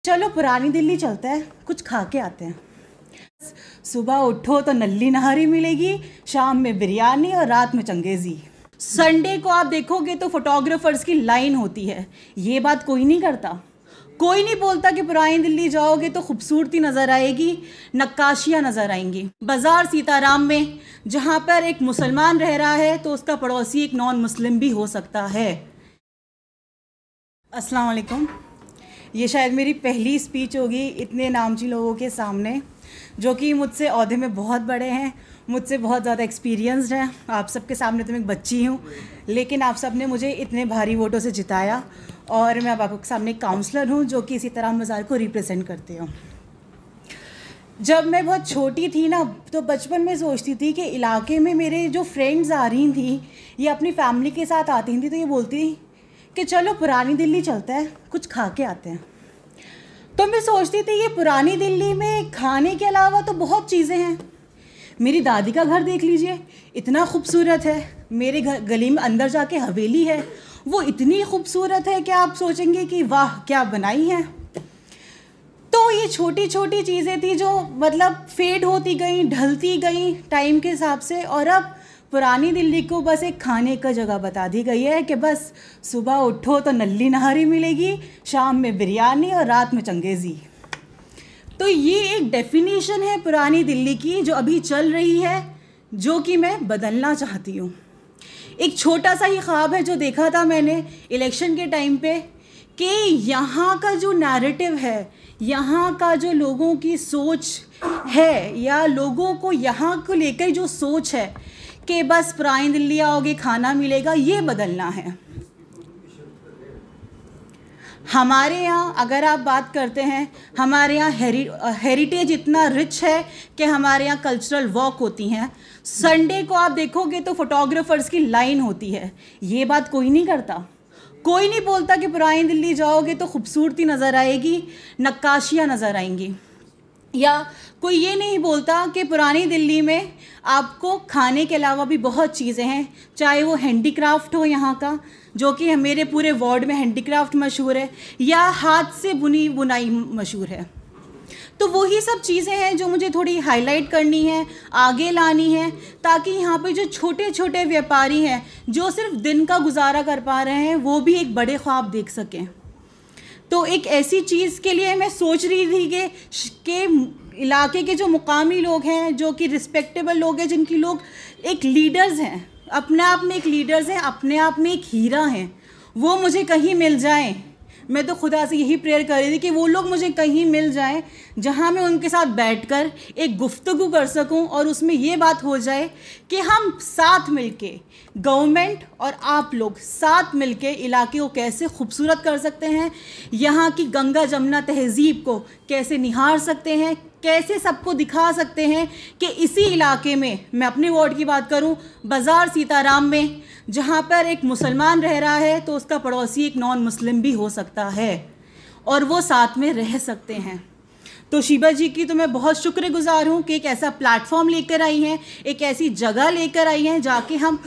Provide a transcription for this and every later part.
चलो पुरानी दिल्ली चलते हैं, कुछ खा के आते हैं। सुबह उठो तो नल्ली नहारी मिलेगी, शाम में बिरयानी और रात में चंगेज़ी। संडे को आप देखोगे तो फोटोग्राफर्स की लाइन होती है। ये बात कोई नहीं करता, कोई नहीं बोलता कि पुरानी दिल्ली जाओगे तो खूबसूरती नज़र आएगी, नक्काशियाँ नज़र आएंगी। बाज़ार सीताराम में जहाँ पर एक मुसलमान रह रहा है तो उसका पड़ोसी एक नॉन मुस्लिम भी हो सकता है। अस्सलाम वालेकुम। ये शायद मेरी पहली स्पीच होगी इतने नामची लोगों के सामने, जो कि मुझसे ओहदे में बहुत बड़े हैं, मुझसे बहुत ज़्यादा एक्सपीरियंस्ड हैं। आप सबके सामने तो मैं एक बच्ची हूँ, लेकिन आप सब ने मुझे इतने भारी वोटों से जिताया और मैं अब आपके सामने एक काउंसलर हूँ जो कि इसी तरह मज़ार को रिप्रेजेंट करती हूँ। जब मैं बहुत छोटी थी ना, तो बचपन में सोचती थी कि इलाके में मेरे जो फ्रेंड्स आ रही थी या अपनी फैमिली के साथ आती थी तो ये बोलती थी कि चलो पुरानी दिल्ली चलते हैं, कुछ खा के आते हैं। तो मैं सोचती थी ये पुरानी दिल्ली में खाने के अलावा तो बहुत चीज़ें हैं। मेरी दादी का घर देख लीजिए, इतना खूबसूरत है। मेरे घर गली में अंदर जाके हवेली है, वो इतनी खूबसूरत है कि आप सोचेंगे कि वाह क्या बनाई है। तो ये छोटी छोटी चीज़ें थी जो मतलब फेड होती गई, ढलती गई टाइम के हिसाब से, और अब पुरानी दिल्ली को बस एक खाने का जगह बता दी गई है कि बस सुबह उठो तो नल्ली नहारी मिलेगी, शाम में बिरयानी और रात में चंगेज़ी। तो ये एक डेफिनेशन है पुरानी दिल्ली की जो अभी चल रही है, जो कि मैं बदलना चाहती हूँ। एक छोटा सा ही ख्वाब है जो देखा था मैंने इलेक्शन के टाइम पे, कि यहाँ का जो नैरेटिव है, यहाँ का जो लोगों की सोच है, या लोगों को यहाँ को लेकर जो सोच है कि बस पुरानी दिल्ली आओगे खाना मिलेगा, ये बदलना है। हमारे यहाँ अगर आप बात करते हैं, हमारे यहाँ हेरिटेज इतना रिच है कि हमारे यहाँ कल्चरल वॉक होती हैं। संडे को आप देखोगे तो फोटोग्राफर्स की लाइन होती है। ये बात कोई नहीं करता, कोई नहीं बोलता कि पुरानी दिल्ली जाओगे तो खूबसूरती नज़र आएगी, नक्काशियाँ नज़र आएंगी। या कोई ये नहीं बोलता कि पुरानी दिल्ली में आपको खाने के अलावा भी बहुत चीज़ें हैं, चाहे वो हैंडीक्राफ्ट हो यहाँ का, जो कि मेरे पूरे वार्ड में हैंडीक्राफ्ट मशहूर है, या हाथ से बुनी बुनाई मशहूर है। तो वही सब चीज़ें हैं जो मुझे थोड़ी हाईलाइट करनी है, आगे लानी है, ताकि यहाँ पे जो छोटे छोटे व्यापारी हैं जो सिर्फ दिन का गुजारा कर पा रहे हैं, वो भी एक बड़े ख्वाब देख सकें। तो एक ऐसी चीज़ के लिए मैं सोच रही थी कि इलाके के जो मुकामी लोग हैं, जो कि रिस्पेक्टेबल लोग हैं, जिनकी लोग एक लीडर्स हैं, अपने आप में एक लीडर्स हैं, अपने आप में एक हीरा हैं, वो मुझे कहीं मिल जाएं। मैं तो खुदा से यही प्रेयर कर रही थी कि वो लोग मुझे कहीं मिल जाएं जहां मैं उनके साथ बैठकर एक गुफ्तगू कर सकूं, और उसमें ये बात हो जाए कि हम साथ मिलके, गवर्नमेंट और आप लोग साथ मिलके इलाके को कैसे खूबसूरत कर सकते हैं, यहाँ की गंगा जमुना तहज़ीब को कैसे निहार सकते हैं, कैसे सबको दिखा सकते हैं कि इसी इलाके में, मैं अपने वार्ड की बात करूं, बाज़ार सीताराम में जहां पर एक मुसलमान रह रहा है तो उसका पड़ोसी एक नॉन मुस्लिम भी हो सकता है, और वो साथ में रह सकते हैं। तो शीबा जी की तो मैं बहुत शुक्रगुजार हूँ कि एक ऐसा प्लेटफॉर्म लेकर आई हैं, एक ऐसी जगह लेकर आई हैं जाके हम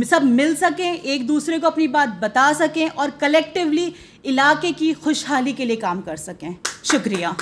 सब मिल सकें, एक दूसरे को अपनी बात बता सकें और कलेक्टिवली इलाके की खुशहाली के लिए काम कर सकें। शुक्रिया।